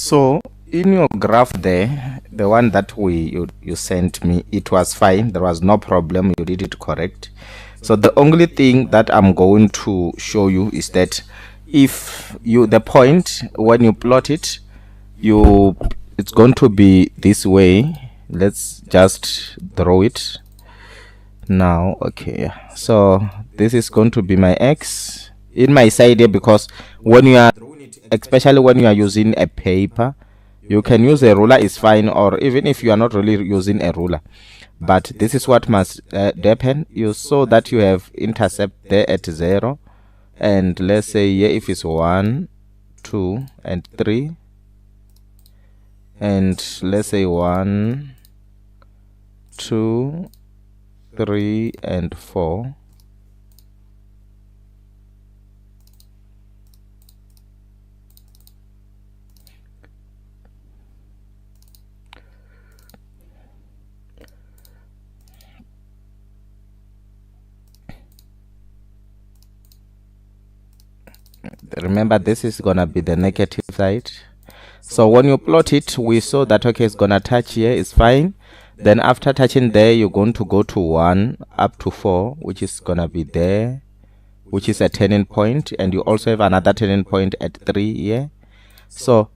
So in your graph there, the one that you sent me, it was fine. There was no problem. You did it correct. So the only thing that I'm going to show you is that if the point when you plot it, it's going to be this way. Let's just draw it now. Okay, so this is going to be my x in my side here, because when you are, especially when you are using a paper, you can use a ruler, is fine, or even if you are not really using a ruler. But this is what must happen. You saw that you have intercept there at 0, and let's say here if it's 1, 2 and 3, and let's say 1, 2, 3 and 4. Remember, this is gonna be the negative side. So when you plot it, we saw that okay, it's gonna touch here, is fine. Then after touching there, you're going to go to 1 up to 4, which is gonna be there, which is a turning point, and you also have another turning point at 3 here. So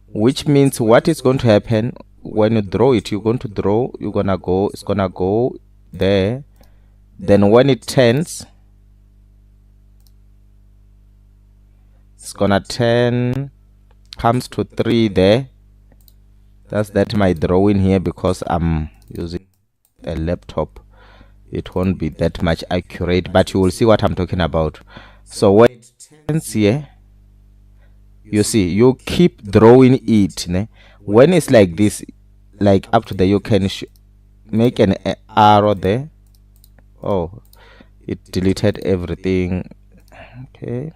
which means what is going to happen when you draw it, it's gonna go there. Then when it turns, it's gonna turn, comes to 3 there. That's that my drawing here, because I'm using a laptop. It won't be that much accurate, but you will see what I'm talking about. So when it turns here, you see, you keep drawing it. When it's like this, like up to there, you can make an arrow there. Oh, it deleted everything. Okay,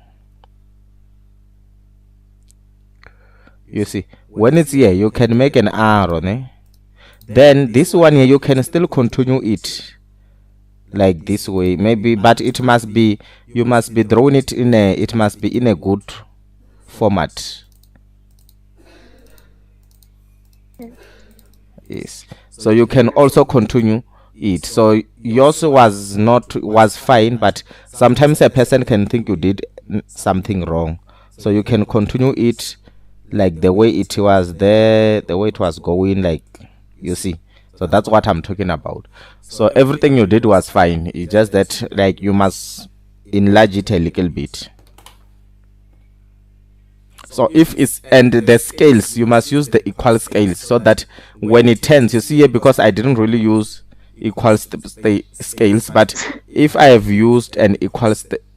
you see, when it's here, you can make an arrow. Then this one here, you can still continue it like this way, maybe, but it must be, you must be drawing it in it must be in a good format. Yes, so you can also continue it. So yours was fine, but sometimes a person can think you did something wrong, so you can continue it like the way it was there, the way it was going, like, you see. So that's what I'm talking about. So everything you did was fine. It's just that, like, you must enlarge it a little bit. So if it's, and the scales, you must use the equal scales, so that when it turns, you see here, because I didn't really use equal scales, but if I have used an equal scale,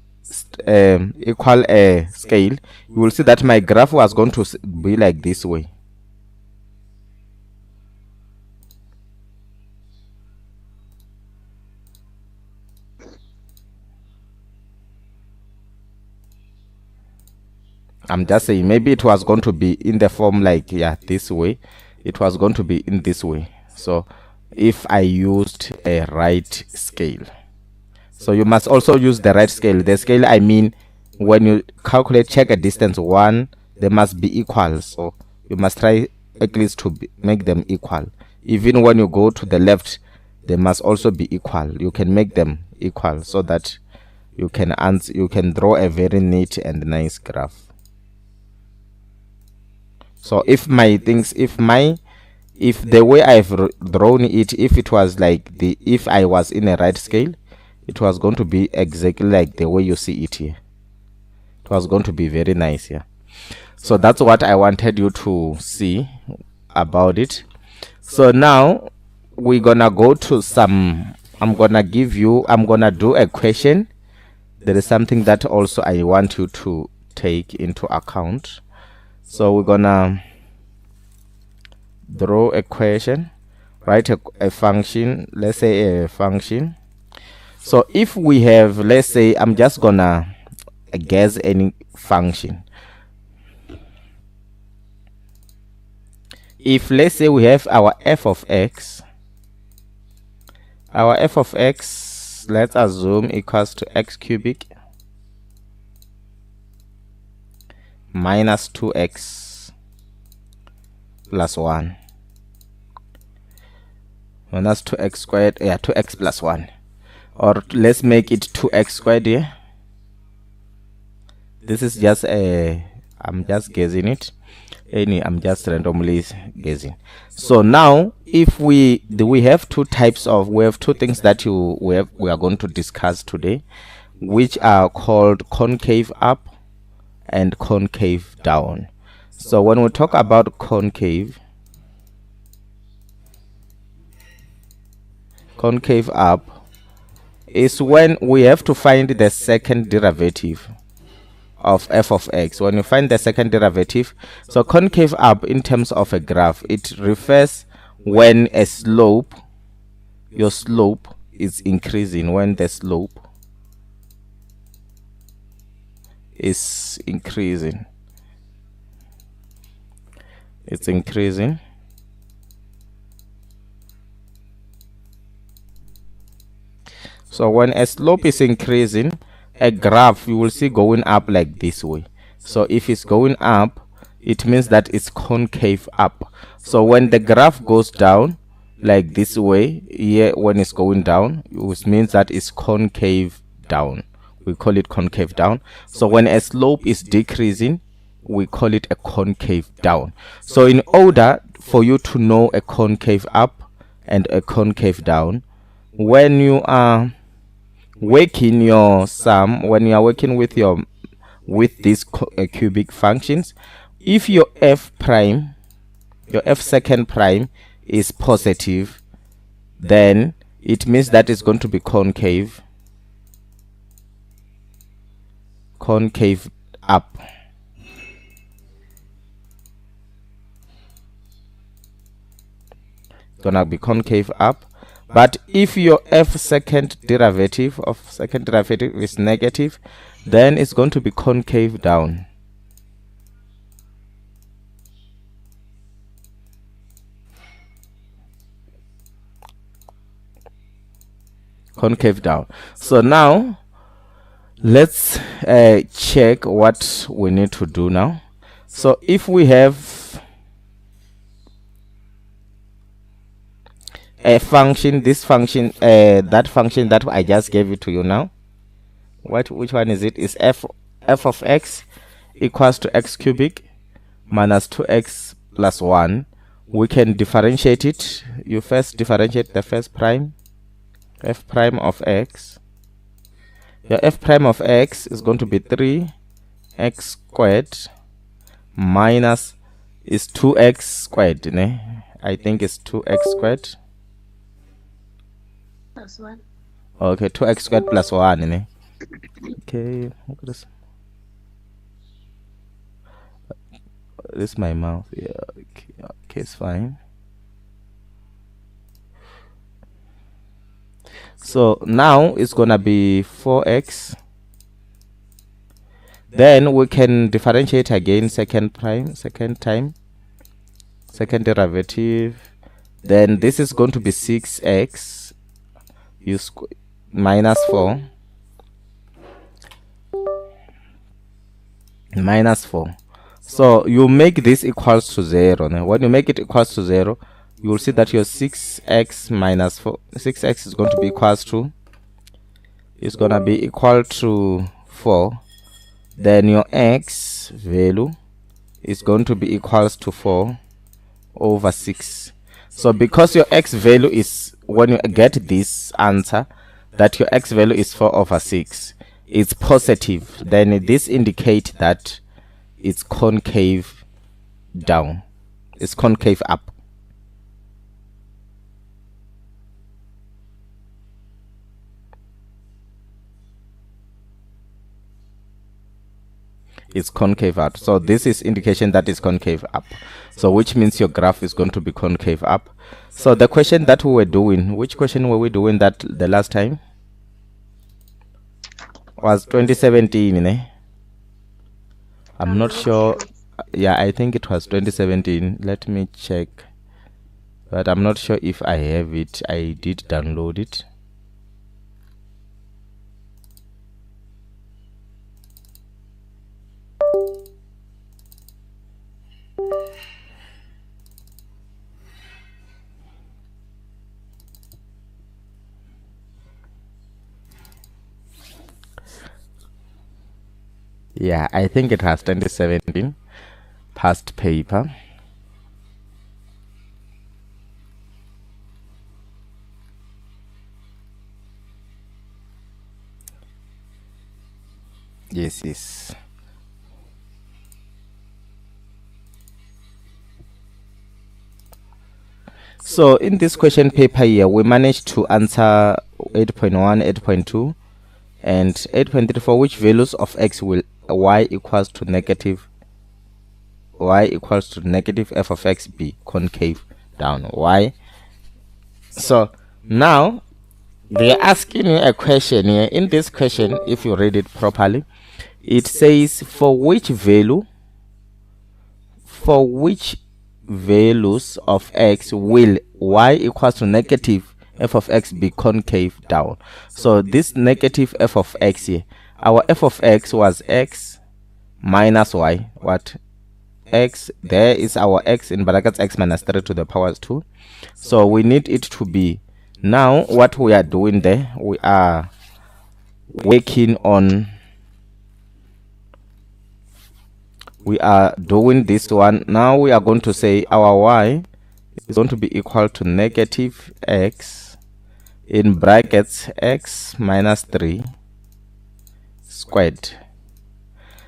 you will see that my graph was going to be like this way. I'm just saying, maybe it was going to be in the form like, yeah, this way. It was going to be in this way. So if I used a right scale, so you must also use the right scale. The scale, I mean, when you calculate, check a distance 1, they must be equal. So you must try at least to make them equal. Even when you go to the left, they must also be equal. You can make them equal, so that you can draw a very neat and nice graph. So if if the way I've drawn it, if it was like if I was in a right scale, it was going to be exactly like the way you see it here. It was going to be very nice here. So that's what I wanted you to see about it. So now we're gonna go to I'm gonna do a question. There is something that also I want you to take into account. So we're gonna draw a question, write a function, let's say a function. So if we have, let's say, I'm just gonna guess any function. If, let's say, we have our f of x, let's assume equals to x cubic minus 2x plus 1 minus 2x squared, 2x plus 1, or let's make it 2x squared here. This is just a, I'm just guessing it. I'm just randomly guessing. So now if we have two types of, we have two things that we are going to discuss today, which are called concave up and concave down. So when we talk about concave up is when we have to find the second derivative of f of x. When you find the second derivative, so concave up in terms of a graph, it refers when a slope, your slope is increasing, when the slope is increasing, it's increasing. So when a slope is increasing, a graph you will see going up like this way. So if it's going up, it means that it's concave up. So when the graph goes down like this way here, when it's going down, which means that it's concave down. We call it concave down. So when a slope is decreasing, we call it a concave down. So in order for you to know a concave up and a concave down, when you are working your sum, when you are working with these cubic functions, if your f prime, your f second prime is positive, then it means that it's going to be concave up. It's gonna be concave up. But if your f second derivative is negative, then it's going to be concave down. Concave down. So now let's check what we need to do now. So if we have a function, this function, that function that I just gave it to you now, which one is it? Is f of x equals to x cubic minus 2x plus 1. We can differentiate it. You first differentiate the first prime, f prime of x. Your f prime of x is going to be 3x squared minus is 2x squared, ne? I think it's 2x squared plus 1. Okay, 2x squared plus 1, ne? Okay, look at this. This is my mouth. Yeah, okay, it's fine. So now it's gonna be 4x. Then we can differentiate again, second derivative. Then this is going to be 6x minus 4 minus 4. So you make this equals to 0. Now when you make it equals to 0, you will see that your 6x minus 4, 6x is going to be equals to, is going to be equal to 4. Then your x value is going to be equals to 4 over 6. So because your x value is, when you get this answer that your x value is 4 over 6, it's positive, then this indicates that it's concave down, it's concave up. It's concave out. So this is indication that it's concave up. So which means your graph is going to be concave up. So the question that we were doing, which question were we doing that the last time? Was 2017, eh? I'm not sure. Yeah, I think it was 2017. Let me check. But I'm not sure if I have it. I did download it. Yeah, I think it has 2017 past paper. Yes. So in this question paper here, we managed to answer 8.1, 8.2, and 8.3, for which values of x will y equals to negative f of x be concave down. Why? So now they are asking you a question here. In this question, if you read it properly, it says for which values of x will y equals to negative f of x be concave down. So this negative f of x here, our f of x was x minus y. What? X, there is our x in brackets, x minus 3 to the power 2. So we need it to be, now what we are doing there, we are working on, we are doing this one. Now we are going to say our y is going to be equal to negative x in brackets x minus 3 squared.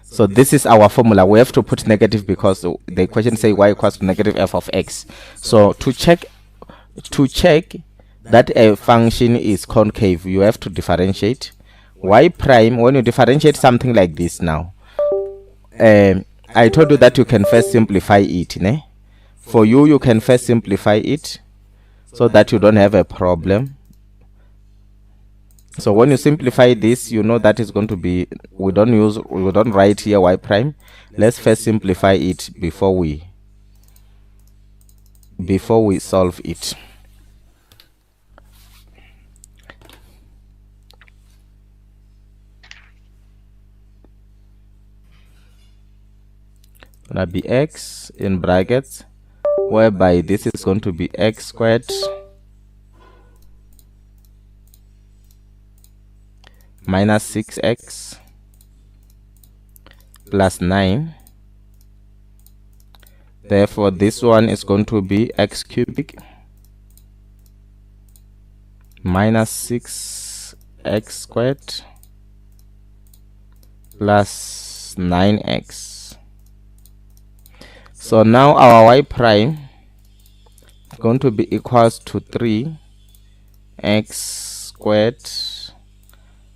So this is our formula. We have to put negative because the question say y equals to negative f of x. So to check that a function is concave, you have to differentiate y prime. When you differentiate something like this, now I told you that you can first simplify it, ne? For you can first simplify it so that you don't have a problem. So when you simplify this, you know that is going to be, we don't write here y prime. Let's first simplify it before we solve it. Gonna be x in brackets, whereby this is going to be x squared minus 6x plus 9. Therefore this one is going to be x cubic minus 6x squared plus 9x. So now our y prime is going to be equals to 3x squared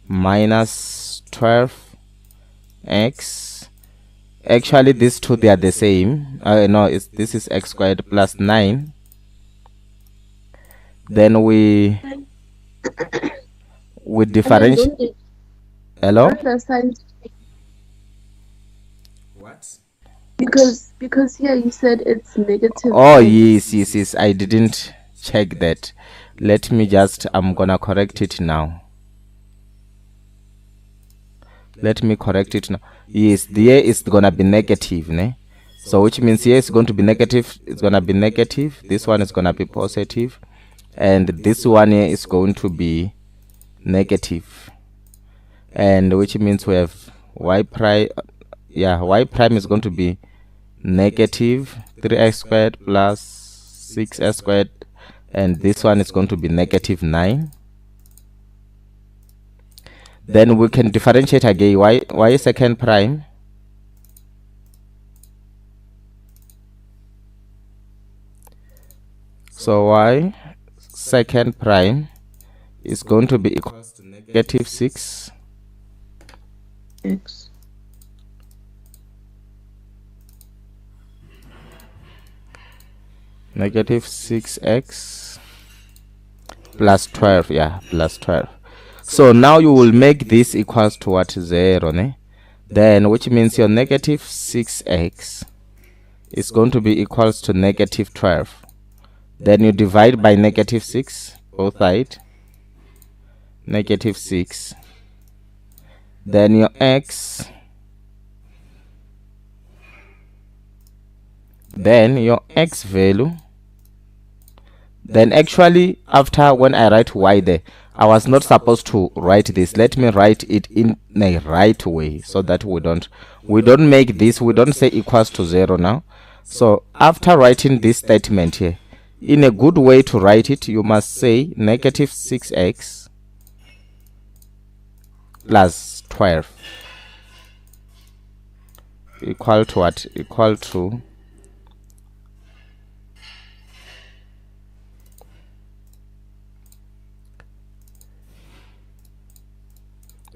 minus 12x. Actually these two, they are the same. No, this is x squared plus 9. Then we differentiate. Hello? What? Because here you said it's negative. Oh yes, I didn't check that. Let me just, I'm gonna correct it now. Let me correct it now. Yes, there is gonna be negative, ne? So which means here is going to be negative, it's gonna be negative, this one is gonna be positive, and this one here is going to be negative. And which means we have y prime, y prime is going to be negative 3x squared plus 6x squared, and this one is going to be negative 9. Then we can differentiate again. Y second prime so y second prime is going to be equal to negative 6x negative 6x plus 12, plus 12. So now you will make this equals to what? 0, ne? Then which means your negative 6x is going to be equals to negative 12. Then you divide by negative 6 both sides, negative 6. Then your x, then your x value. Then actually after, when I write y there, I was not supposed to write this. Let me write it in a right way, so that we don't make this, we don't say equals to 0 now. So after writing this statement here, in a good way to write it, you must say negative 6x plus 12 equal to what? Equal to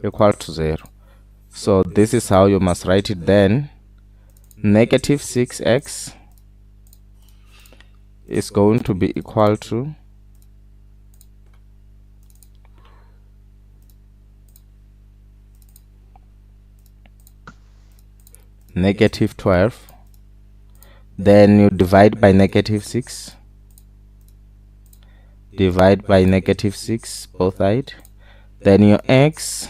equal to 0. So this is how you must write it. Then negative 6x is going to be equal to negative 12. Then you divide by negative 6. Divide by negative 6 both sides. Then your x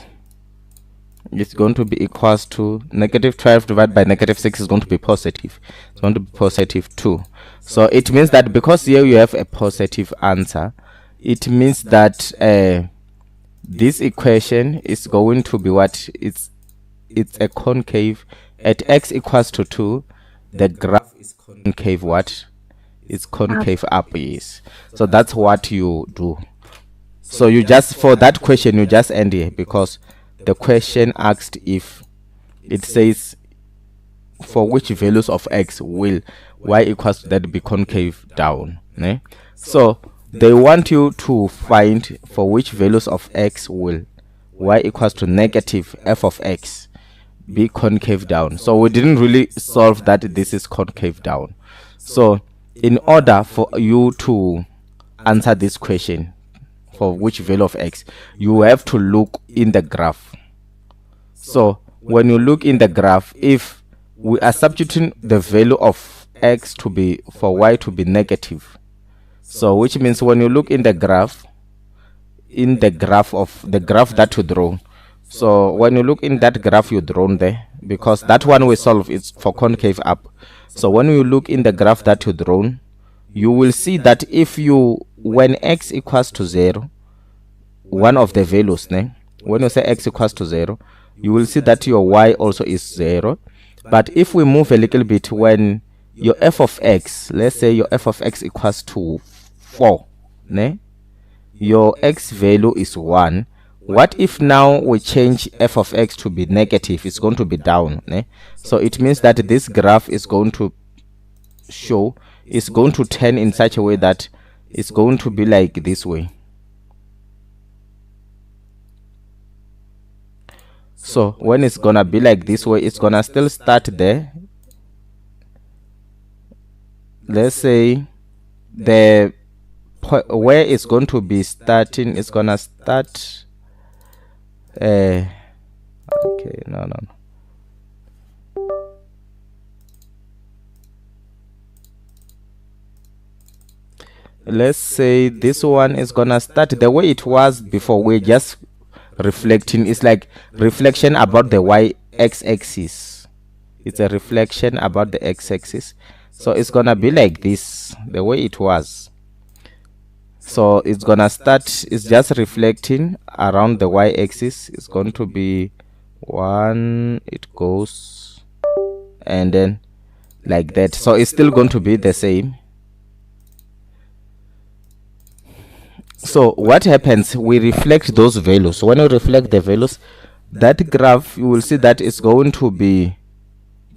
is going to be equals to negative 12 divided by negative 6 is going to be positive. It's going to be positive 2. So it means that because here you have a positive answer, it means that this equation is going to be what? It's a concave. At x equals to 2, the graph is concave what? It's concave up, yes. So that's what you do. So you just, for that question, you just end here, because the question asked if it says for which values of x will y equals to that be concave down. So they want you to find for which values of x will y equals to negative f of x be concave down. So we didn't really solve that this is concave down. So in order for you to answer this question for which value of x, you have to look in the graph. So when you look in the graph, if we are substituting the value of x to be for y to be negative, so which means when you look in the graph, of the graph that you draw, so when you look in that graph you drawn there, because that one we solve is for concave up. So when you look in the graph that you drawn, you will see that if you, when x equals to 0, one of the values, when you say x equals to 0, you will see that your y also is 0. But if we move a little bit, when your f of x, let's say your f of x equals to 4, your x value is 1. What if now we change f of x to be negative? It's going to be down. So it means that this graph is going to show, it's going to turn in such a way that it's going to be like this way. So when it's gonna be like this way, it's gonna still start there. Let's say the where it's going to be starting, it's gonna start okay, no. Let's say this one is gonna start the way it was before. We're just reflecting. It's like reflection about the x-axis. It's a reflection about the x-axis. So it's gonna be like this, the way it was. So it's gonna start, it's just reflecting around the y-axis. It's going to be 1, it goes, and then like that. So it's still going to be the same. So what happens, we reflect those values. When you reflect the values, that graph, you will see that it's going to be,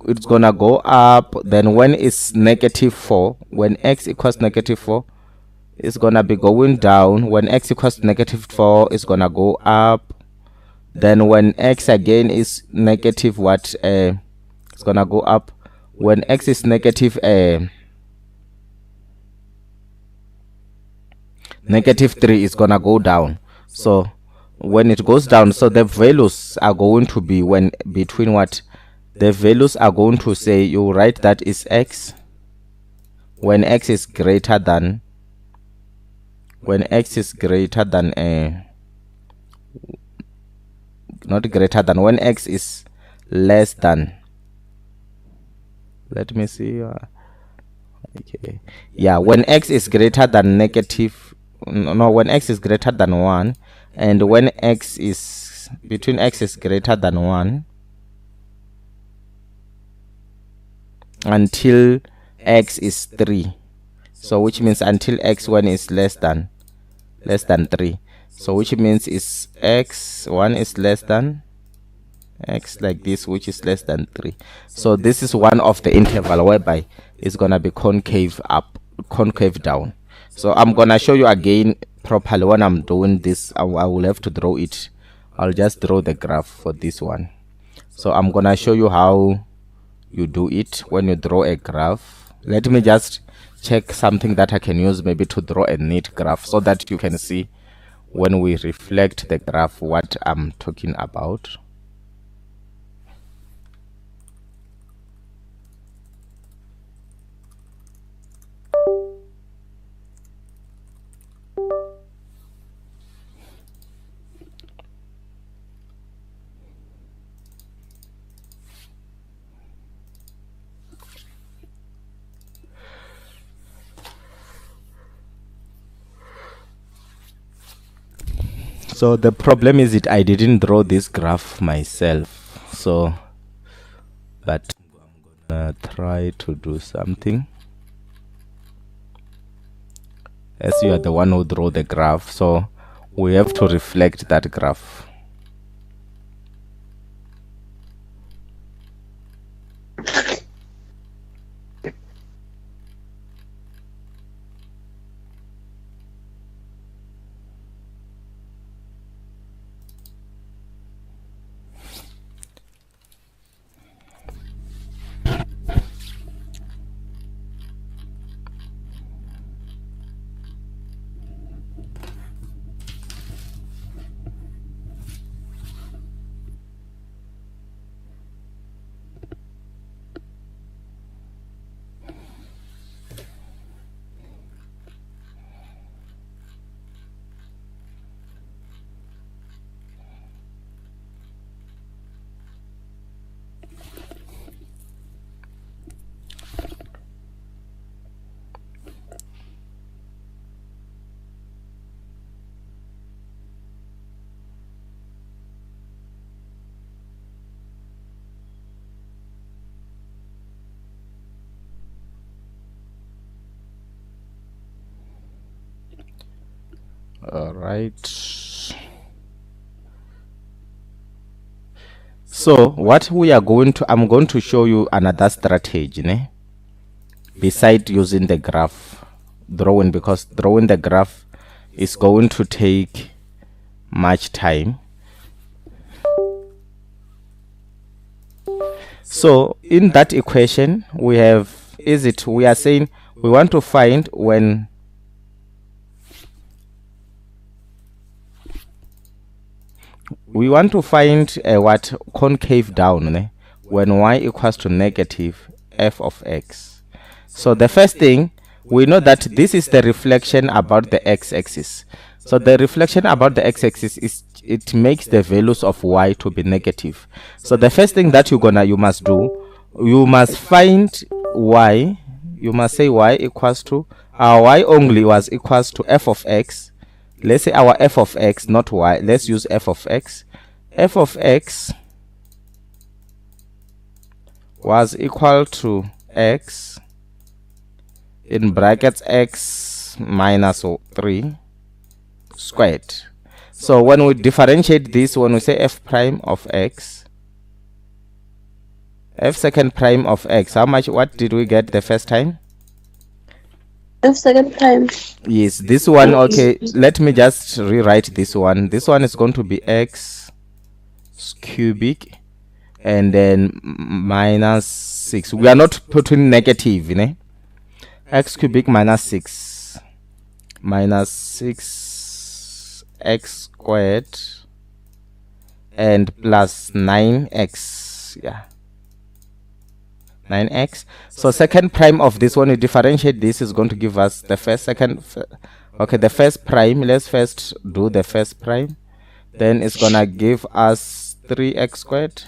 it's gonna go up. Then when it's negative 4, when x equals negative 4, it's gonna be going down. When x equals negative 4, it's gonna go up. Then when x again is negative what, it's gonna go up. When x is negative negative 3, is gonna go down. So when it goes down, so the values are going to be, when between what, the values are going to say, you write that is x when x is greater than, when x is greater than not greater than, when x is less than, let me see, okay, yeah, when x is greater than negative, no, when x is greater than 1, and when x is x is greater than 1 until x is 3. So which means until x1 is less than 3. So which means is x1 is less than x like this, which is less than 3. So this is one of the interval whereby it's gonna be concave up, concave down. So I'm gonna show you again properly when I'm doing this. I will have to draw it. I'll just draw the graph for this one. So I'm gonna show you how you do it when you draw a graph. Let me just check something that I can use maybe to draw a neat graph so that you can see when we reflect the graph what I'm talking about. So the problem is I didn't draw this graph myself, so but I'm gonna try to do something as you are the one who drew the graph, so we have to reflect that graph. All right, so what we are going to, I'm going to show you another strategy, ne? Beside using the graph drawing, because drawing the graph is going to take much time. So in that equation we have, we are saying we want to find when what concave down, ne? When y equals to negative f of x. So the first thing, we know that this is the reflection about the x-axis. So the reflection about the x-axis is, it makes the values of y to be negative. So the first thing that you must do, you must find y. You must say y equals to, our y only was equals to f of x. Let's say our f of x, not y. Let's use f of x. F of x was equal to x in brackets x minus 3 squared. So when we differentiate this, when we say f prime of x, f second prime of x, how much, what did we get the first time? F second prime. Yes, this one. Okay, let me just rewrite this one. This one is going to be x cubic and then minus 6. We are not putting negative, you know. X cubic minus 6 x squared and plus 9x. Yeah, 9x. So second prime of this one, we differentiate this, is going to give us the first, okay, the first prime. Let's first do the first prime. Then it's gonna give us 3x squared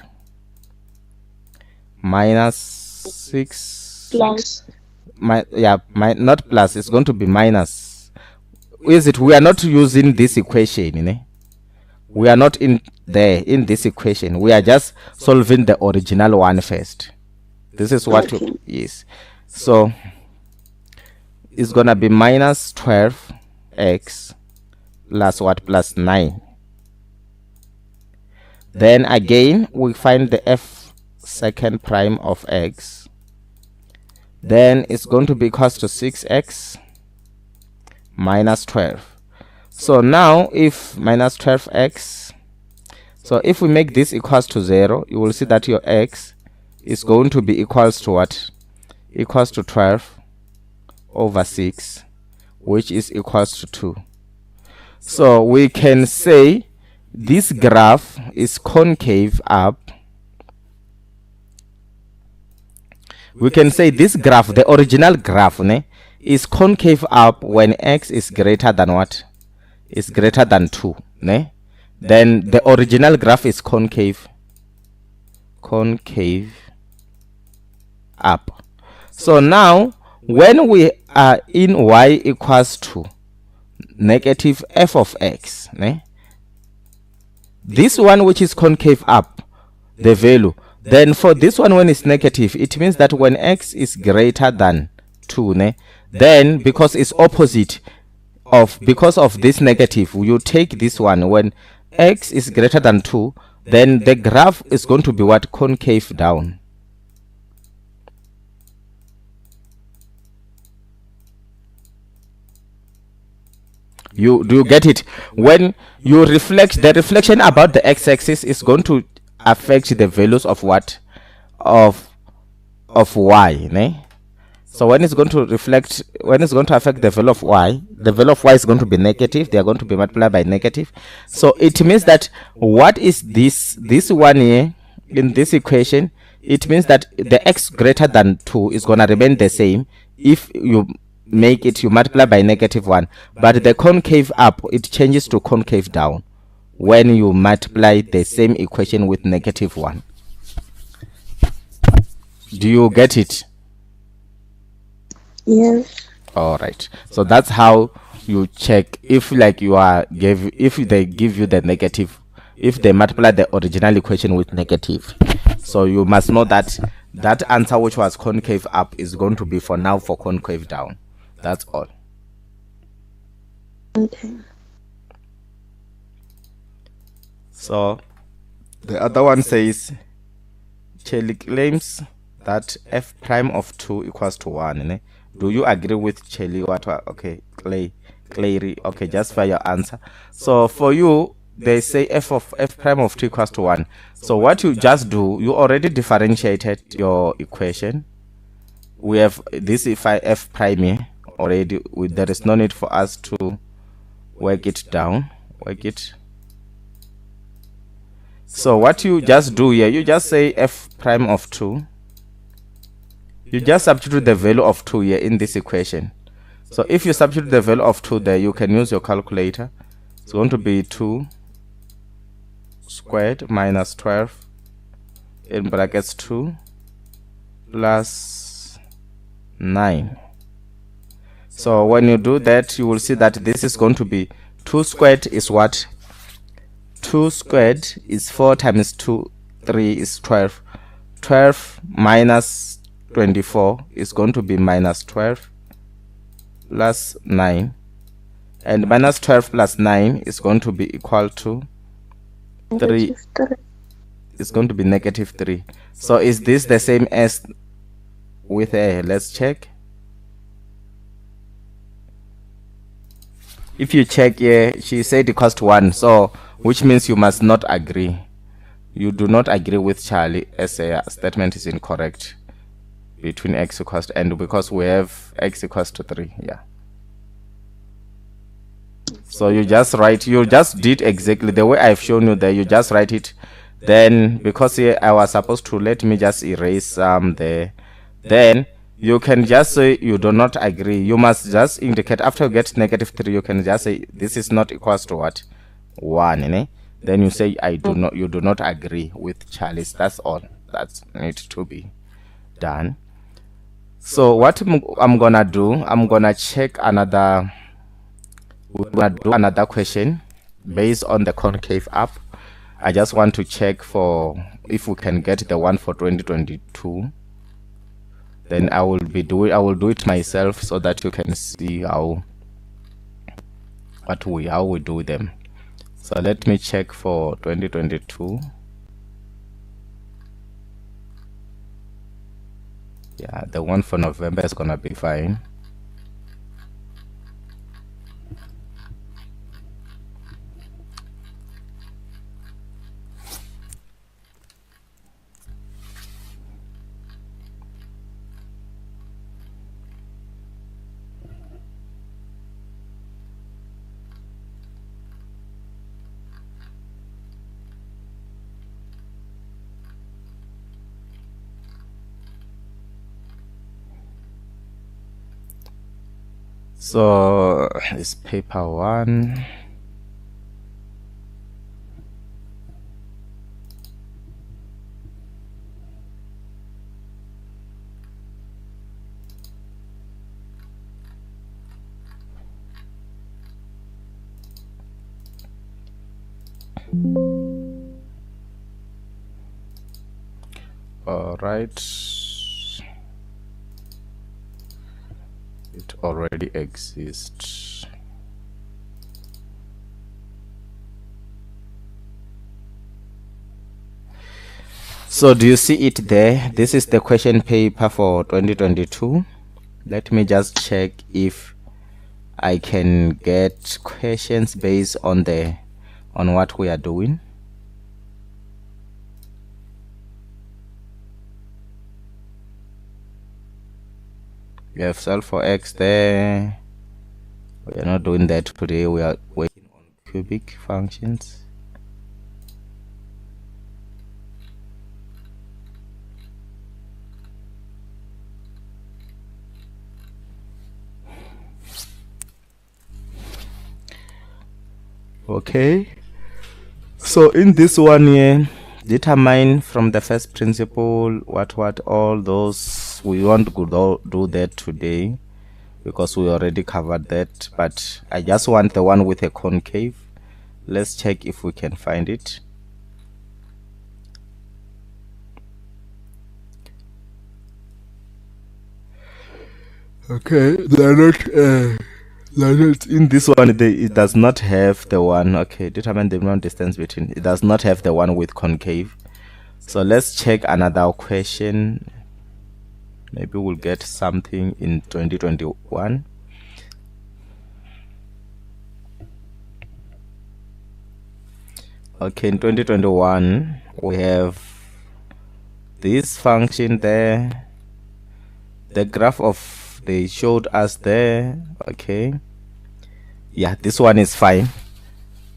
minus 6 Plus. Not plus, it's going to be minus. We are not using this equation, you know? We are not there in this equation, we are just solving the original one first. This is what is. So it's gonna be minus 12x plus what? Plus 9. Then again we find the f second prime of x. Then it's going to be equals to 6x minus 12. So now if minus 12x, so if we make this equals to 0, you will see that your x is going to be equals to what? Equals to 12 over 6, which is equals to 2. So we can say this graph is concave up. We can say this graph, the original graph, is concave up when x is greater than what? Is greater than 2. Then the original graph is concave up. So now when we are in y equals to negative f of x, this one which is concave up, the value, then for this one when it's negative, it means that when x is greater than 2, then because it's opposite of, because of this negative, you take this one. When x is greater than 2, then the graph is going to be what? Concave down. Do you get it? When you reflect, the reflection about the x-axis is going to affect the values of what? Of y, So when it's going to reflect, when it's going to affect the value of y, the value of y is going to be negative. They are going to be multiplied by negative. So it means that what is this one here in this equation? It means that the x greater than 2 is going to remain the same if you make it, you multiply by negative 1, but the concave up, it changes to concave down when you multiply the same equation with negative 1. Do you get it? Yes. All right. So that's how you check if, like, you are if they give you the negative, if they multiply the original equation with negative. So you must know that that answer which was concave up is going to be for now for concave down. That's all. Okay. So the other one says Chelly claims that f prime of 2 equals to 1. Do you agree with Chelly? What? Okay, Clay, okay, just for your answer. So for you, they say f prime of 2 equals to 1. So what you just do, you already differentiated your equation. We have this f prime here already. There is no need for us to work it down. So what you just do here, you just say f prime of 2. You just substitute the value of 2 here in this equation. So if you substitute the value of 2 there, you can use your calculator. It's going to be 2 squared minus 12 in brackets 2 plus 9. So when you do that, you will see that this is going to be 2 squared is what? 2 squared is 4 times 2, 3 is 12. 12 minus 24 is going to be minus 12 plus 9. And minus 12 plus 9 is going to be equal to 3. It's going to be negative 3. So is this the same as with a? Let's check. If you check here, she said equals to 1, so which means you must not agree. You do not agree with Charlie as a statement is incorrect between x equals to, and because we have x equals to 3. Yeah. So you just write, you just did exactly the way I've shown you there. You just write it. Then because here I was supposed to, let me just erase there. Then you can just say you do not agree. You must just indicate after you get negative 3, you can just say this is not equals to what? 1. Then you say I do not, you do not agree with Charles. That's all that needs to be done. So what I'm gonna do, I'm gonna check another, we're gonna do another question based on the concave up. I just want to check for if we can get the one for 2022. Then I will do it myself so that you can see how we do them. So let me check for 2022. Yeah, the one for November is gonna be fine. So it's paper 1. All right, it already exists. So do you see it there? This is the question paper for 2022. Let me just check if I can get questions based on what we are doing. We have solved for x there. We are not doing that today. We are working on cubic functions. Okay, so in this one here, determine from the first principle what all those. We won't do that today because we already covered that, but I just want the one with a concave. Let's check if we can find it. Okay, they're not in this one. It does not have the one. Okay, determine the minimum distance between. It does not have the one with concave. So let's check another question. Maybe we'll get something in 2021. Okay, in 2021 we have this function there. The graph of they showed us there. Okay, yeah, this one is fine.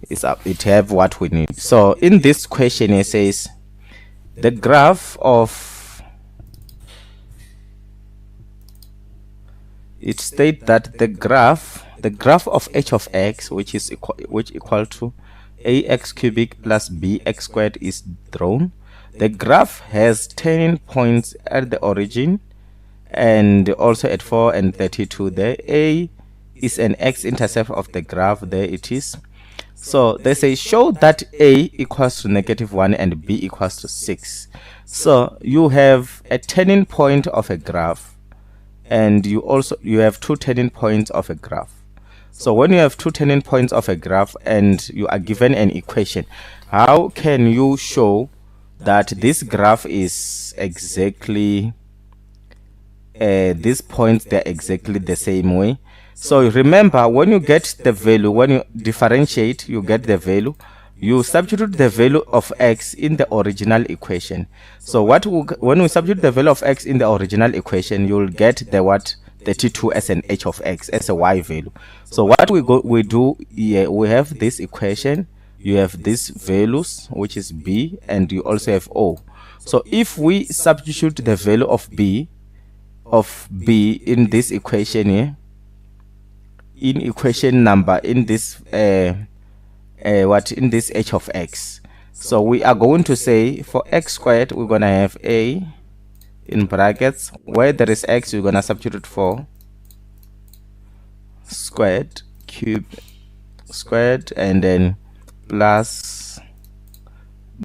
It's up. It have what we need. So in this question it says the graph of, it states that the graph of h of x, which equal to ax cubic plus bx squared, is drawn. The graph has turning points at the origin and also at 4 and 32 there. A is an x-intercept of the graph. There it is. So they say show that a equals to -1 and b equals to 6. So you have a turning point of a graph, and you have two turning points of a graph. So when you have two turning points of a graph and you are given an equation, how can you show that this graph is exactly these points, they're exactly the same way? So remember, when you get the value, when you differentiate, you get the value, you substitute the value of x in the original equation. So when we substitute the value of x in the original equation, you'll get the 32 as an h of x, as a y value. So what we do here, we have this equation, you have these values, which is b, and you also have o. So if we substitute the value of b in this equation here, in equation number, in this in this h of x, so we are going to say for x squared we're gonna have a in brackets, where there is x we're gonna substitute for squared, cube squared, and then plus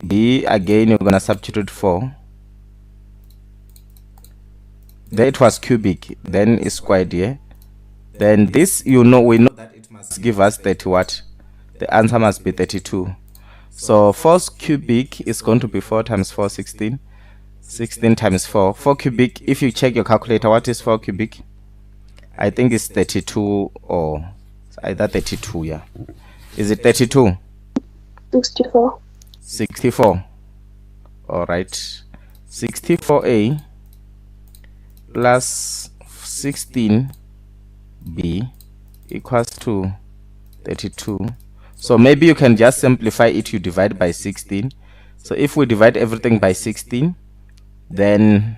b, again you're gonna substitute 4. There it was cubic, then it's squared here. Then this, we know that it must give us 30 what? The answer must be 32. So 4 cubic is going to be 4 times 4, 16. 16 times 4. 4 cubic, if you check your calculator, what is 4 cubic? I think it's 32, or it's either 32, yeah. Is it 32? 64. 64. Alright. 64a plus 16b equals to 32. So maybe you can just simplify it. You divide by 16. So if we divide everything by 16, then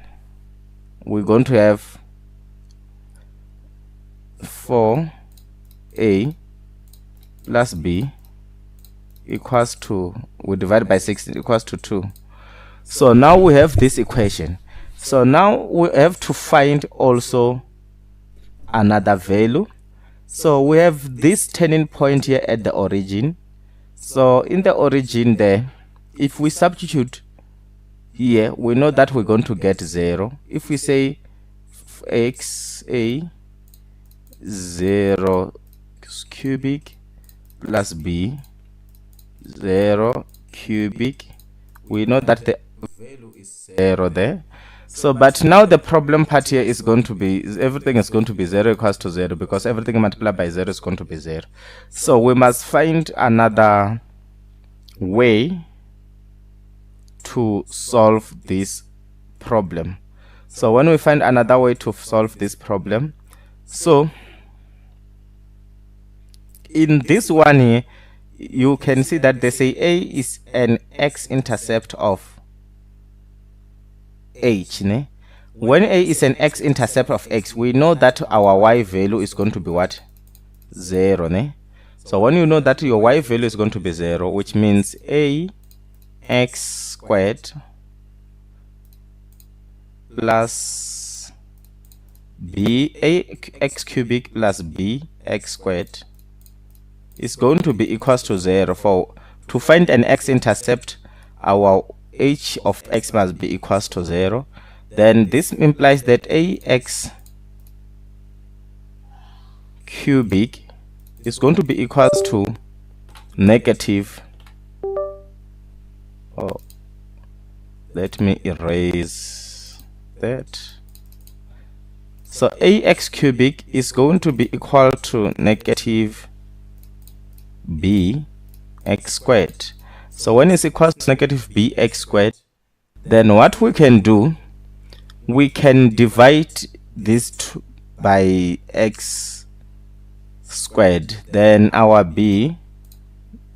we're going to have 4a plus b equals to, we divide by 16 equals to 2. So now we have this equation. So now we have to find also another value. So we have this turning point here at the origin. So in the origin there, if we substitute here, we know that we're going to get 0. If we say x a 0 cubic plus b 0 cubic, we know that the value is 0 there. So but now the problem part here is going to be, everything is going to be 0 equals to 0, because everything multiplied by 0 is going to be 0. So we must find another way to solve this problem. So when we find another way to solve this problem, so in this one here, you can see that they say a is an x-intercept of h. Ne? When a is an x-intercept of x, we know that our y value is going to be what? 0. Ne? So when you know that your y value is going to be 0, which means a x squared plus b, a x cubic plus b x squared is going to be equals to 0. For to find an x-intercept, our h of x must be equals to 0. Then this implies that ax cubic is going to be equals to negative, oh, let me erase that. So ax cubic is going to be equal to negative b x squared. So when it's equals to negative bx squared, then what we can do, we can divide this by x squared. Then our b,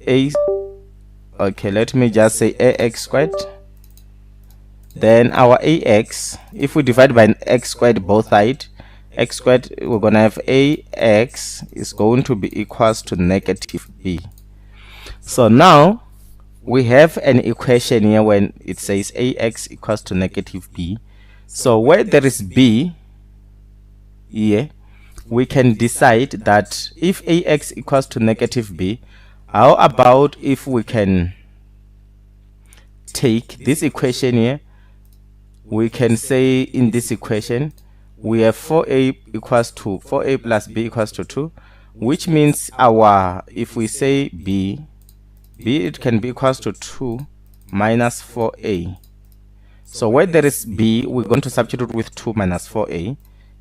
okay, let me just say ax squared. Then our ax, if we divide by x squared both sides, x squared, we're gonna have ax is going to be equals to negative b. So now we have an equation here when it says ax equals to negative b. So where there is b here, we can decide that if ax equals to negative b, how about if we can take this equation here, we can say in this equation we have 4a equals to 4a plus b equals to 2, which means our, if we say b, it can be equals to 2 minus 4a. So where there is b, we're going to substitute with 2 minus 4a.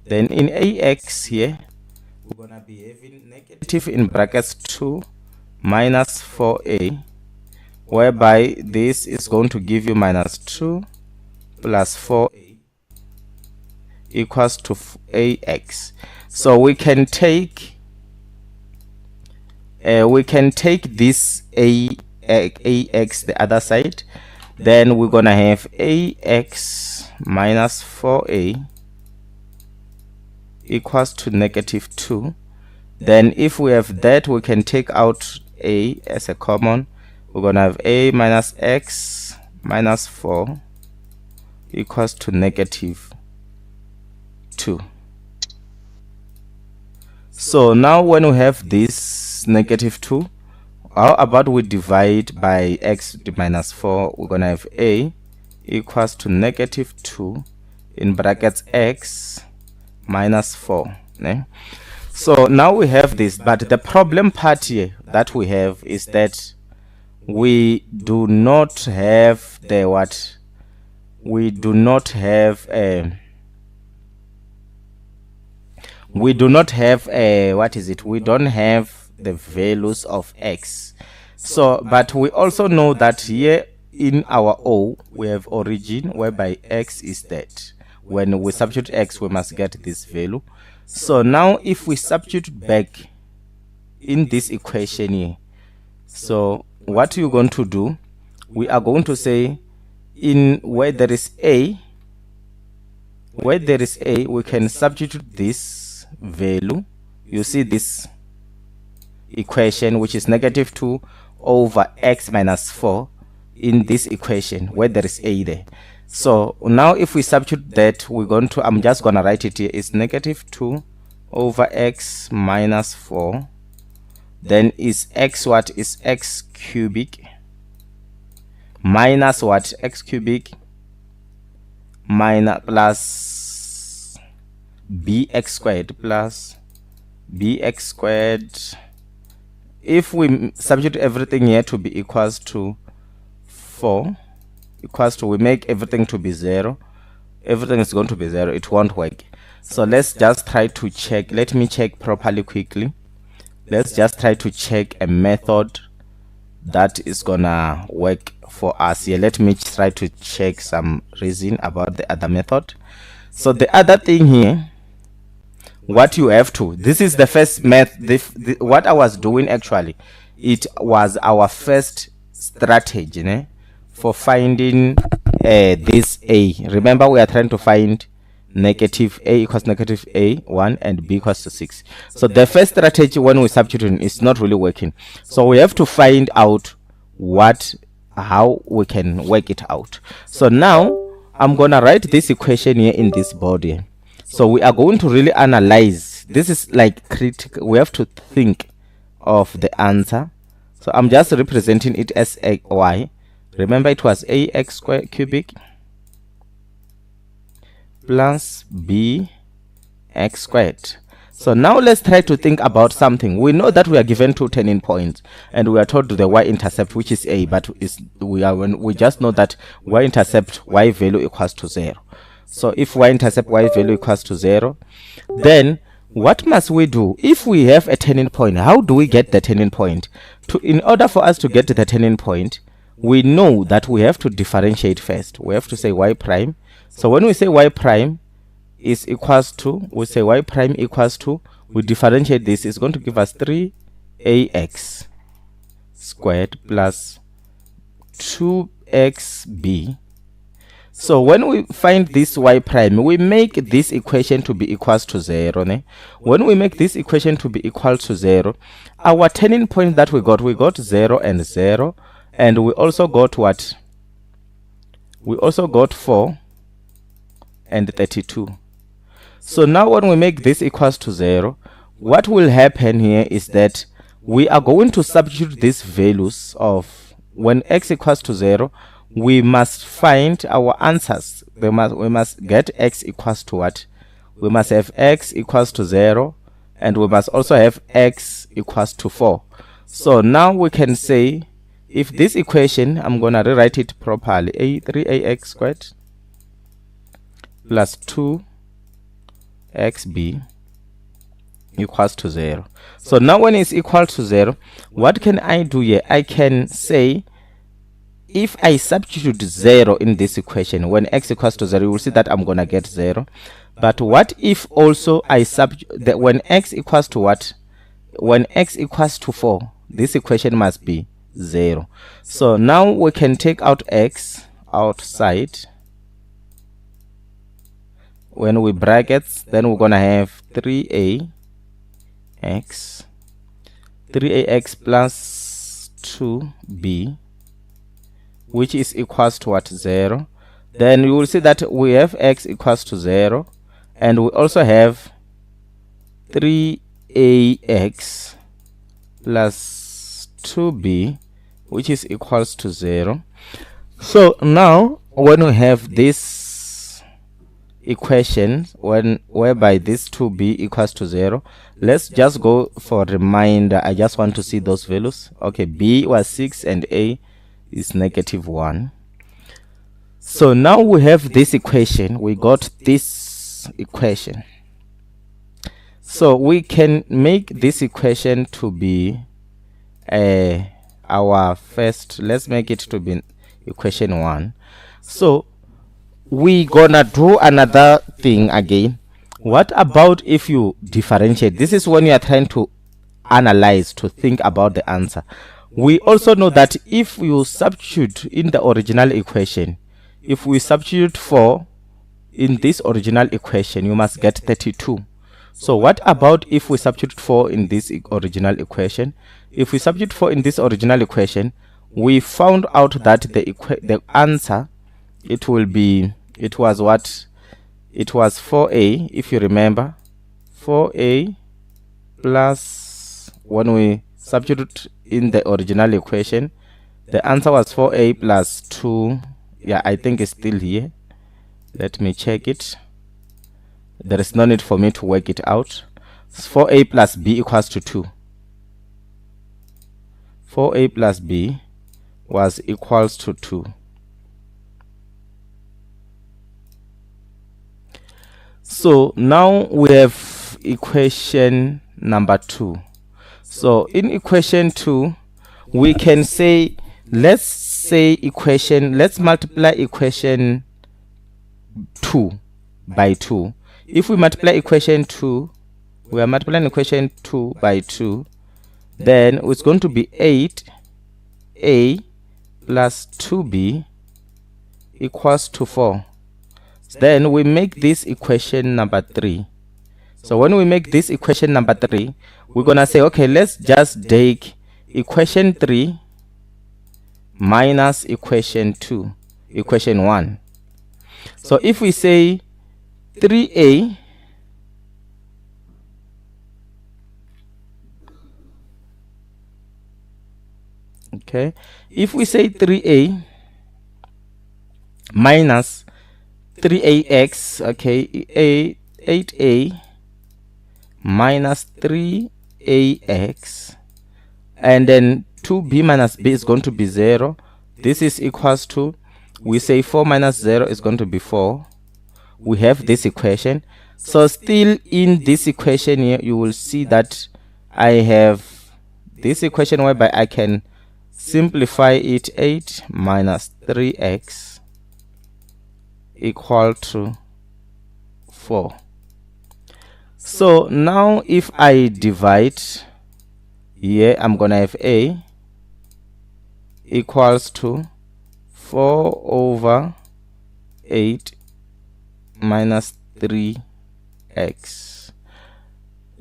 Then in ax here, we're going to be having negative in brackets 2 minus 4a, whereby this is going to give you minus 2 plus 4a equals to ax. So we can take this ax the other side. Then we're gonna have ax minus 4a equals to negative 2. Then if we have that, we can take out a as a common. We're gonna have a minus x minus 4 equals to negative 2. So now when we have this negative 2, how about we divide by x to the minus 4? We're gonna have a equals to negative 2 in brackets x minus 4. Ne? So now we have this, but the problem part here that we have is that we do not have the what? We do not have a what is it? We don't have the values of x. So but we also know that here in our O we have origin whereby x is that. When we substitute x, we must get this value. So now if we substitute back in this equation here, so what you're going to do, we are going to say in where there is a, we can substitute this value. You see this equation, which is negative 2 over x minus 4 in this equation where there is a there. So now if we substitute that, we're going to, I'm just going to write it here, it's negative 2 over x minus 4. Then is x, what is x cubic minus what? X cubic minus plus bx squared plus bx squared. If we substitute everything here to be equals to 4, equals to, we make everything to be 0, everything is going to be 0, it won't work. So let's just try to check. Let me check properly quickly. Let's just try to check a method that is gonna work for us here. Let me try to check some reason about the other method. So the other thing here, what you have to, this is the first what I was doing actually, it was our first strategy, né, for finding this a. Remember, we are trying to find negative a equals negative a 1 and b equals to 6. So the first strategy when we substitute is not really working, so we have to find out how we can work it out. So now I'm gonna write this equation here in this body. So we are going to really analyze. This is like critical. We have to think of the answer. So I'm just representing it as a y. Remember, it was ax squared cubic plus b x squared. So now let's try to think about something. We know that we are given 2 turning points and we are told the y-intercept, which is a, but we just know that y-intercept y value equals to 0. So if y-intercept y value equals to 0, then what must we do? If we have a turning point, how do we get the turning point? In order for us to get the turning point, we know that we have to differentiate first. We have to say y prime. So when we say y prime is equals to, we say y prime equals to, we differentiate this, it's going to give us 3ax squared plus 2xb. So when we find this y prime, we make this equation to be equals to 0. Ne? When we make this equation to be equal to 0, our turning point that we got 0 and 0, and we also got what? We also got 4 and 32. So now when we make this equals to 0, what will happen here is that we are going to substitute these values of when x equals to 0. We must find our answers. We must get x equals to what? We must have x equals to 0, and we must also have x equals to 4. So now we can say, if this equation, I'm gonna rewrite it properly, 3ax squared plus 2xb equals to 0. So now when it's equal to 0, what can I do here? I can say, if I substitute 0 in this equation, when x equals to 0, you will see that I'm gonna get 0. But what if also I substitute when x equals to what? When x equals to 4, this equation must be 0. So now we can take out x outside. When we brackets, then we're gonna have 3ax plus 2b, which is equals to what? 0. Then you will see that we have x equals to 0, and we also have 3ax plus 2b, which is equals to 0. So now when we have this equation whereby this 2b equals to 0, let's just go for a reminder. I just want to see those values. Okay, b was 6 and a is -1. So now we have this equation. We got this equation. So we can make this equation to be our first. Let's make it to be equation 1. So we gonna do another thing again. What about if you differentiate? This is when you are trying to analyze, to think about the answer. We also know that if you substitute in the original equation, if we substitute 4 in this original equation, you must get 32. So what about if we substitute 4 in this original equation? If we substitute 4 in this original equation, we found out that the answer, it was what? It was 4a, if you remember. 4a plus, when we substitute in the original equation, the answer was 4a plus 2. Yeah, I think it's still here. Let me check it. There is no need for me to work it out. 4a plus b equals to 2. 4a plus b was equals to 2. So now we have equation number 2. So in equation 2, we can say, let's multiply equation 2 by 2. If we multiply equation 2, we are multiplying equation 2 by 2, then it's going to be 8a plus 2b equals to 4. Then we make this equation number 3. So when we make this equation number 3, we're gonna say, okay, let's just take equation 3 minus equation 1. So if we say 3a okay, if we say 3a minus 3ax, okay, 8a minus 3ax, and then 2b minus b is going to be 0. This is equals to, we say 4 minus 0 is going to be 4. We have this equation. So still in this equation here, you will see that I have this equation whereby I can simplify it. 8 minus 3x equal to 4. So now if I divide here, I'm gonna have a equals to 4 over 8 minus 3x,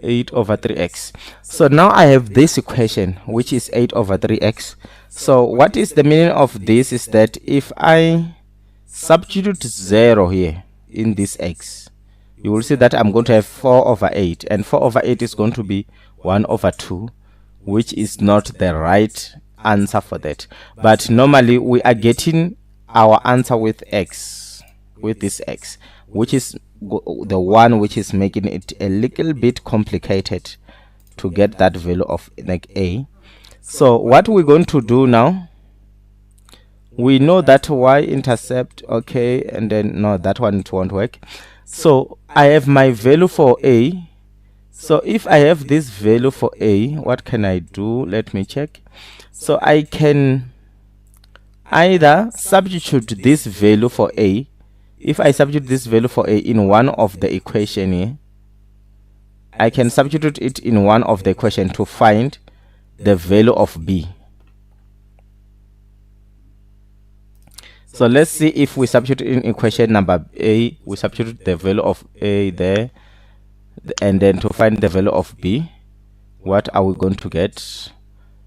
8 over 3x. So now I have this equation, which is 8 over 3x. So what is the meaning of this is that if I substitute 0 here in this x, you will see that I'm going to have 4 over 8, and 4 over 8 is going to be 1 over 2, which is not the right answer for that. But normally we are getting our answer with x, with this x, which is the one which is making it a little bit complicated to get that value of like a. So what we're going to do now, we know that y-intercept, okay, and then no, that one it won't work. So I have my value for a. So if I have this value for a, what can I do? Let me check. So I can either substitute this value for a. If I substitute this value for a in one of the equation here, I can substitute it in one of the equation to find the value of b. So let's see if we substitute in equation number a, we substitute the value of a there, and then to find the value of b, what are we going to get?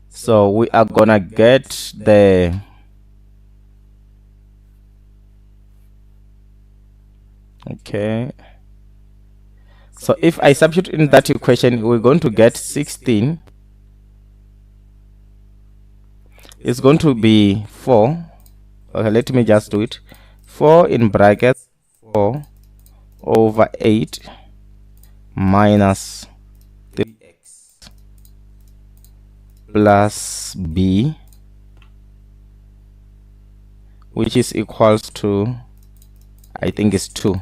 So we are gonna get the okay. So if I substitute in that equation, we're going to get 16 is going to be 4. Okay, let me just do it. 4 in brackets 4 over 8 minus 3x plus b, which is equals to, I think it's 2.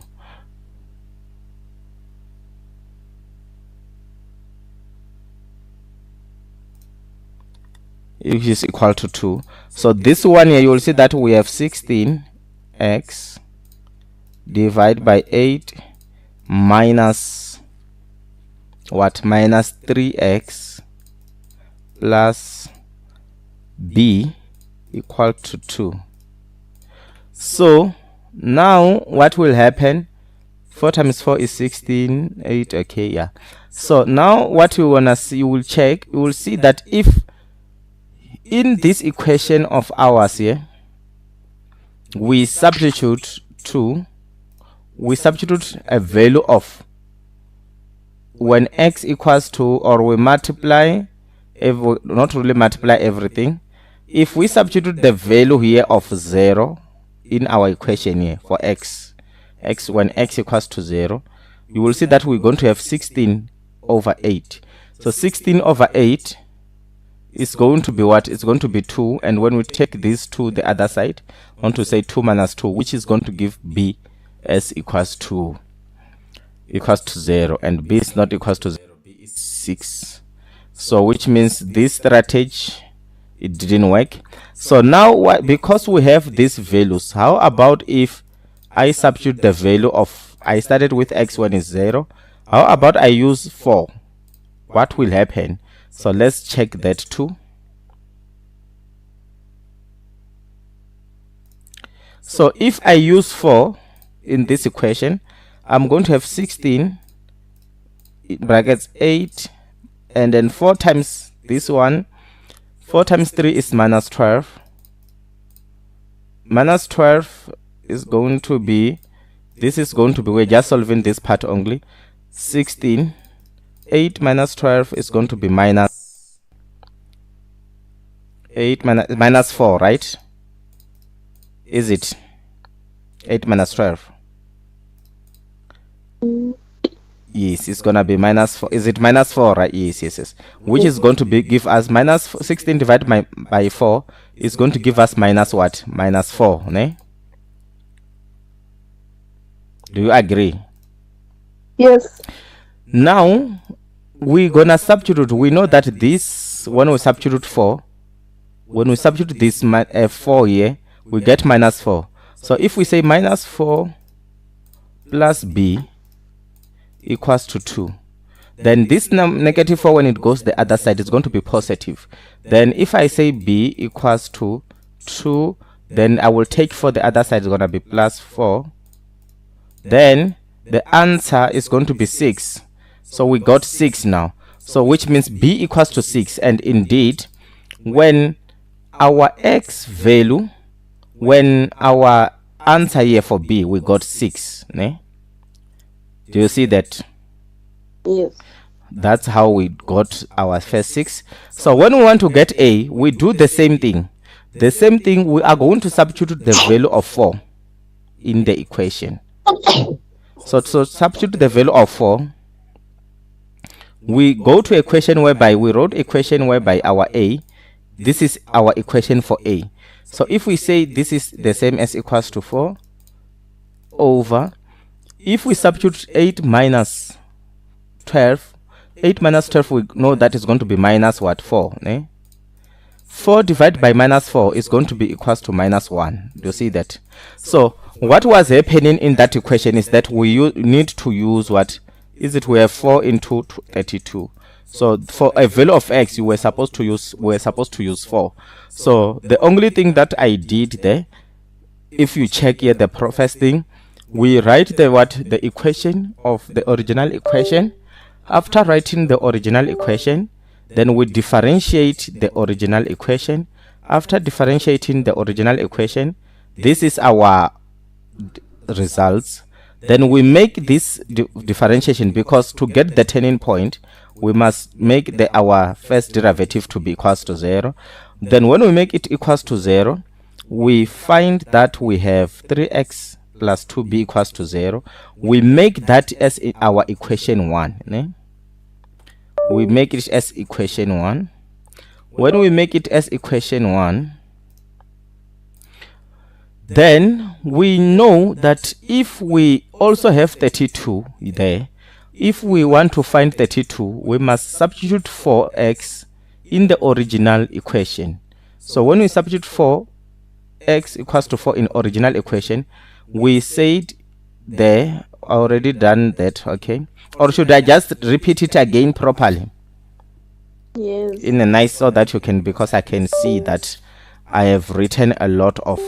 Which is equal to 2. So this one here, you will see that we have 16x divided by 8 minus what? Minus 3x plus b equal to 2. So now what will happen? 4 times 4 is 16, 8, okay, yeah. So now what you wanna see, you will check, you will see that if in this equation of ours here, we substitute a value of, when x equals to, or we multiply, not really multiply everything. If we substitute the value here of 0 in our equation here for x, when x equals to 0, you will see that we're going to have 16 over 8. So 16 over 8 is going to be what? It's going to be 2, and when we take this to the other side, I want to say 2 minus 2, which is going to give b as equals to 0, and b is not equals to 0, b is 6. So which means this strategy, it didn't work. So now because we have these values, how about if I substitute the value of, I started with x when it's 0, how about I use 4? What will happen? So let's check that too. So if I use 4 in this equation, I'm going to have 16 in brackets 8, and then 4 times this one, 4 times 3 is minus 12. Minus 12 is going to be, this is going to be, we're just solving this part only, 16. 8 minus 12 is going to be minus 8 minus 4, right? Is it 8 minus 12? Yes, it's gonna be minus 4. Is it minus 4, right? Yes. Which is going to be give us minus 16 divided by 4 is going to give us minus what? Minus 4, ne? Do you agree? Yes. Now we're gonna substitute. We know that this, when we substitute 4, when we substitute this 4 here, we get minus 4. So if we say minus 4 plus b equals to 2, then this negative 4, when it goes the other side, is going to be positive. Then if I say b equals to 2, then I will take 4, the other side is going to be plus 4. Then the answer is going to be 6. So we got 6 now. So which means b equals to 6. And indeed, when our x value, when our answer here for b, we got 6. Ne? Do you see that? Yes. That's how we got our first 6. So when we want to get a, we do the same thing. The same thing, we are going to substitute the value of 4 in the equation. So substitute the value of 4. We go to equation whereby we wrote equation whereby our a, this is our equation for a. So if we say this is the same as equals to 4 over, if we substitute 8 minus 12, 8 minus 12, we know that is going to be minus what? 4. Eh? 4 divided by minus 4 is going to be equals to minus 1. Do you see that? So what was happening in that equation is that we need to use what? Is it we have 4 into 32. So for a value of x, we were supposed to use 4. So the only thing that I did there, if you check here the first thing, we write the equation of the original equation. After writing the original equation, then we differentiate the original equation. After differentiating the original equation, this is our results. Then we make this differentiation, because to get the turning point, we must make our first derivative to be equals to 0. Then when we make it equals to 0, we find that we have 3x plus 2b equals to 0. We make that as our equation 1. Ne? We make it as equation 1. When we make it as equation 1, then we know that if we also have 32 there, if we want to find 32, we must substitute 4x in the original equation. So when we substitute 4x equals to 4 in original equation, we said there, already done that, okay? Or should I just repeat it again properly? Yes. In a nice, so that you can, because I can see that I have written a lot of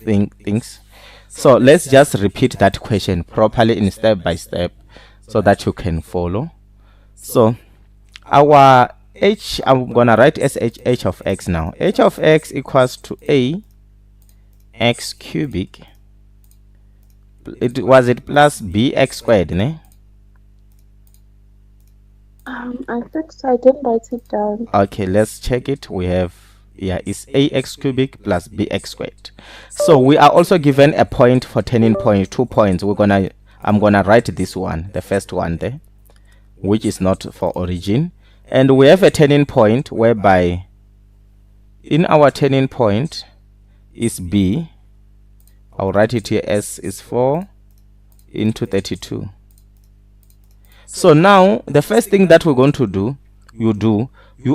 things. So let's just repeat that question properly in step by step so that you can follow. So our h, I'm gonna write as h of x now. H of x equals to a x cubic. It was it plus bx squared, ne? I think so. I didn't write it down. Okay, let's check it. We have, yeah, it's ax cubic plus bx squared. So we are also given a point for turning point, 2 points. I'm gonna write this one, the first one there, which is not for origin. And we have a turning point whereby in our turning point is b. I'll write it here as is 4 into 32. So now the first thing that we're going to do, you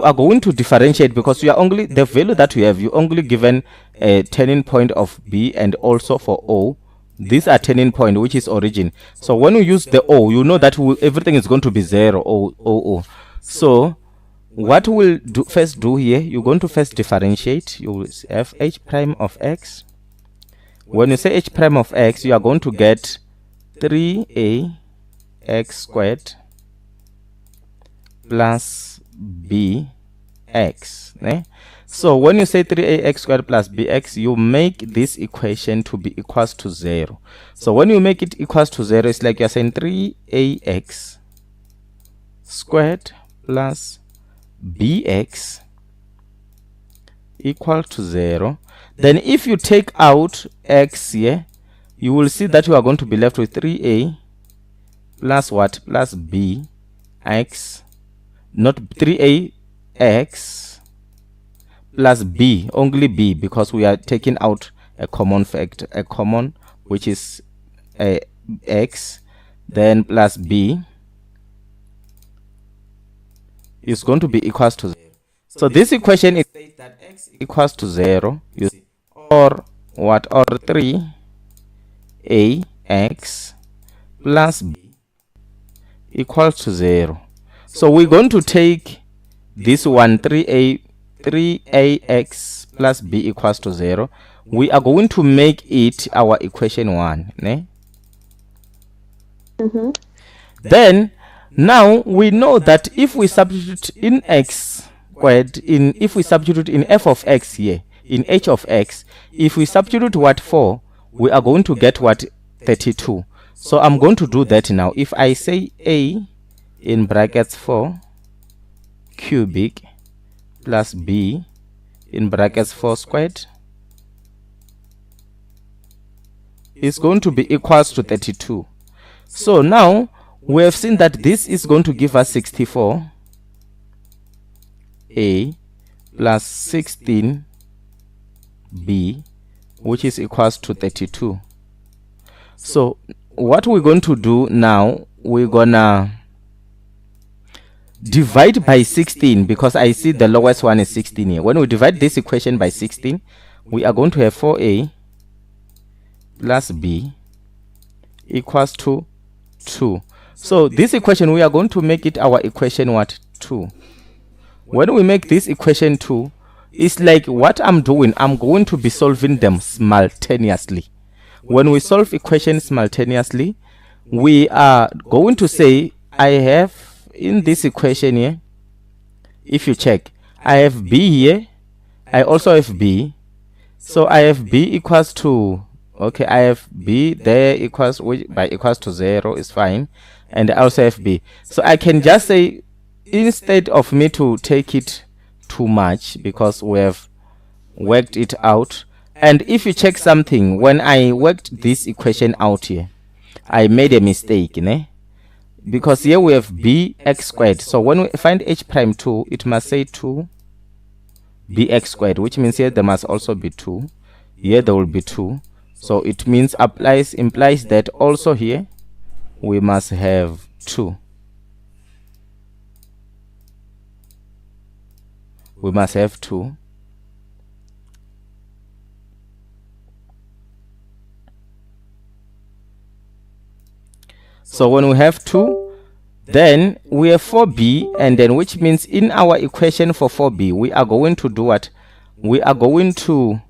are going to differentiate, because you are only, the value that you have, you only given a turning point of b, and also for o, these are turning point, which is origin. So when we use the o, you know that everything is going to be 0, o. So what we'll first do here, you're going to first differentiate. You will have h prime of x. When you say h prime of x, you are going to get 3a x squared plus bx. Eh? So when you say 3ax squared plus bx, you make this equation to be equals to 0. So when you make it equals to 0, it's like you're saying 3ax squared plus bx equal to 0. Then if you take out x here, you will see that you are going to be left with 3a plus what? Plus b x, not 3a x plus b, only b, because we are taking out a common factor, which is a x, then plus b is going to be equals to 0. So this equation is that x equals to 0, or what? Or 3ax plus b equals to 0. So we're going to take this one, 3ax plus b equals to 0. We are going to make it our equation 1. Ne? Then now we know that if we substitute in x squared, if we substitute in f of x here, in h of x, if we substitute what 4, we are going to get what? 32. So I'm going to do that now. If I say a in brackets 4 cubic plus b in brackets 4 squared is going to be equals to 32. So now we have seen that this is going to give us 64a plus 16b, which is equals to 32. So what we're going to do now, we're gonna divide by 16, because I see the lowest one is 16 here. When we divide this equation by 16, we are going to have 4a plus b equals to 2. So this equation, we are going to make it our equation what? 2. When we make this equation 2, it's like what I'm doing, I'm going to be solving them simultaneously. When we solve equations simultaneously, we are going to say, I have in this equation here, if you check, I have b here, I also have b. So I have b equals to, okay, I have b there equals, which by equals to 0 is fine, and I also have b. So I can just say, instead of me to take it too much, because we have worked it out. And if you check something, when I worked this equation out here, I made a mistake, ne? Because here we have bx squared. So when we find h prime 2, it must say 2 bx squared, which means here there must also be 2. Here there will be 2. So it means implies that also here we must have 2. We must have 2. So when we have 2, then we have 4b, and then which means in our equation for 4b, we are going to do what? We are going to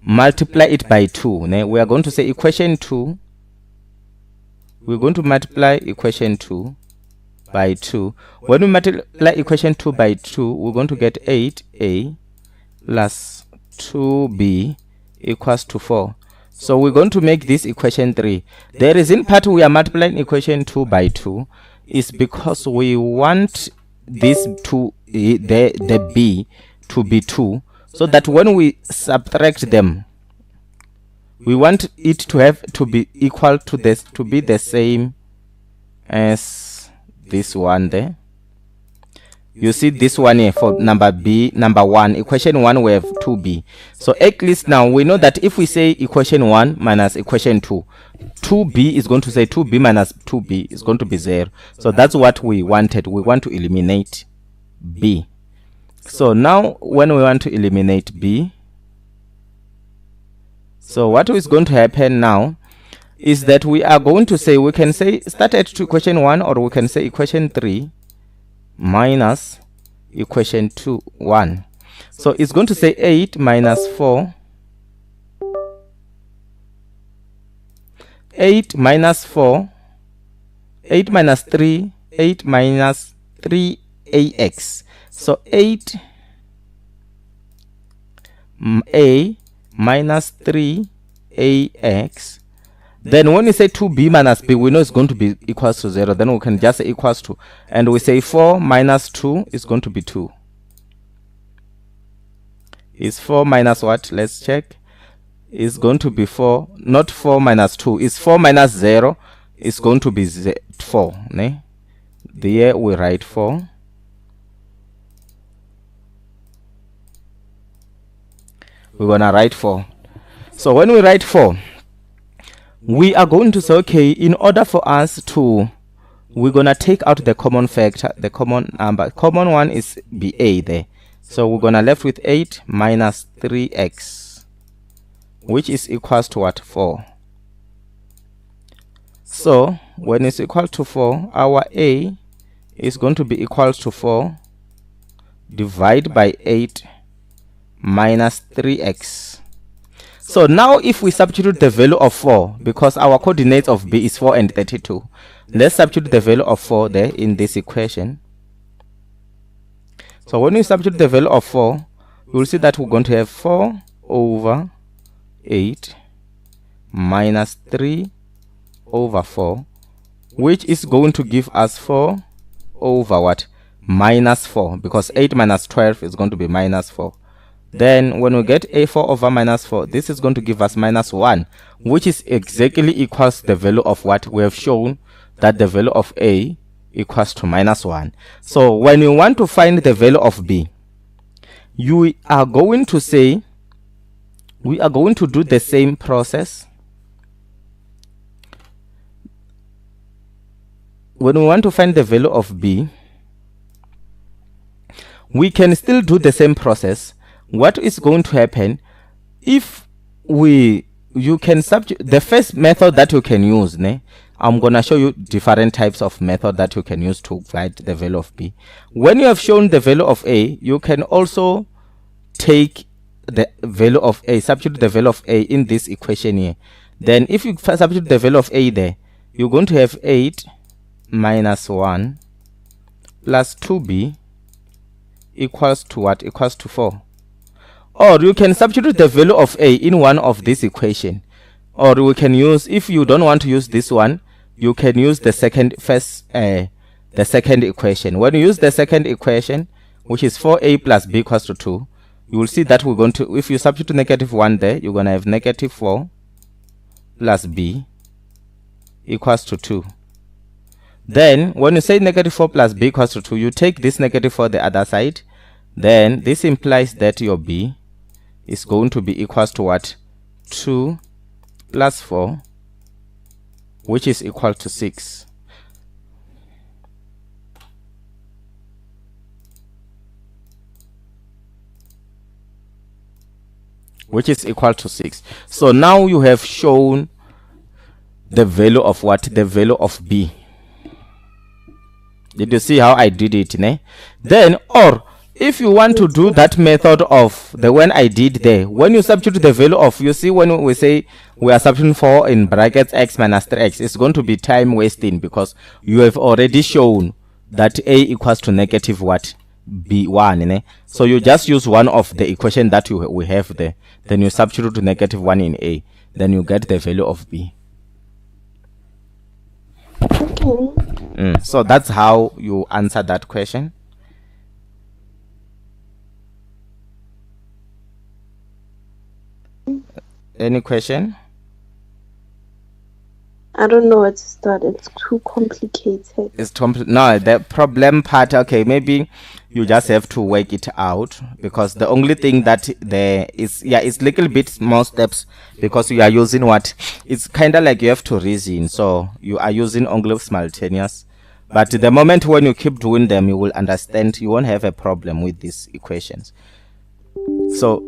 multiply it by 2. Ne? We are going to say equation 2. We're going to multiply equation 2 by 2. When we multiply equation 2 by 2, we're going to get 8a plus 2b equals to 4. So we're going to make this equation 3. The reason part we are multiplying equation 2 by 2 is because we want this the b to be 2, so that when we subtract them, we want it to be equal to this, to be the same as this one there. You see this one here for number 1, equation 1, we have 2b. So at least now we know that if we say equation 1 minus equation 2, 2b is going to say 2b minus 2b is going to be 0. So that's what we wanted. We want to eliminate b. So now when we want to eliminate b, so what is going to happen now is that we are going to say, we can say start at equation 1, or we can say equation 3 minus equation 1. So it's going to say 8 minus 4, 8 minus 4, 8 minus 3, 8 minus 3ax. So 8a minus 3ax. Then when we say 2b minus b, we know it's going to be equals to 0. Then we can just say equals to. And we say 4 minus 2 is going to be 2. Is 4 minus what? Let's check. Is going to be 4. Not 4 minus 2. Is 4 minus 0. Is going to be 4. Ne? There we write 4. We're going to write 4. So when we write 4, we are going to say, okay, in order for us to, we're going to take out the common factor, the common number. Common one is ba there. So we're going to left with 8 minus 3x, which is equals to what? 4. So when it's equal to 4, our a is going to be equals to 4 divided by 8 minus 3x. So now if we substitute the value of 4, because our coordinates of b is 4 and 32, let's substitute the value of 4 there in this equation. So when we substitute the value of 4, we will see that we're going to have 4 over 8 minus 3 over 4, which is going to give us 4 over what? Minus 4, because 8 minus 12 is going to be minus 4. Then when we get a 4 over minus 4, this is going to give us minus 1, which is exactly equals the value of what we have shown, that the value of a equals to minus 1. So when you want to find the value of b, you are going to say, we are going to do the same process. When we want to find the value of b, we can still do the same process. What is going to happen if you can substitute the first method that you can use, ne? I'm gonna show you different types of method that you can use to find the value of b. When you have shown the value of a, you can also take the value of a, substitute the value of a in this equation here. Then if you substitute the value of a there, you're going to have 8 minus 1 plus 2b equals to what? Equals to 4. Or you can substitute the value of a in one of this equation. Or we can use, if you don't want to use this one, you can use the second equation. When you use the second equation, which is 4a plus b equals to 2, you will see that we're going to, if you substitute -1 there, you're going to have -4 plus b equals to 2. Then when you say -4 plus b equals to 2, you take this -4 the other side. Then this implies that your b is going to be equals to what? 2 plus 4, which is equal to 6. Which is equal to 6. So now you have shown the value of what? The value of b. Did you see how I did it? Ne? Then, or if you want to do that method of the one I did there, when you substitute the value of, you see, when we say we are substituting 4 in brackets x minus 3x, it's going to be time wasting, because you have already shown that a equals to negative what? b1. Ne? So you just use one of the equation that we have there, then you substitute to -1 in a, then you get the value of b. Okay. So that's how you answer that question. Any question? I don't know where to start. It's too complicated. It's no, the problem part, okay, maybe you just have to work it out, because the only thing that there is, yeah, it's little bit more steps, because you are using what? It's kind of like you have to reason, so you are using only simultaneous. But the moment when you keep doing them, you will understand, you won't have a problem with these equations. So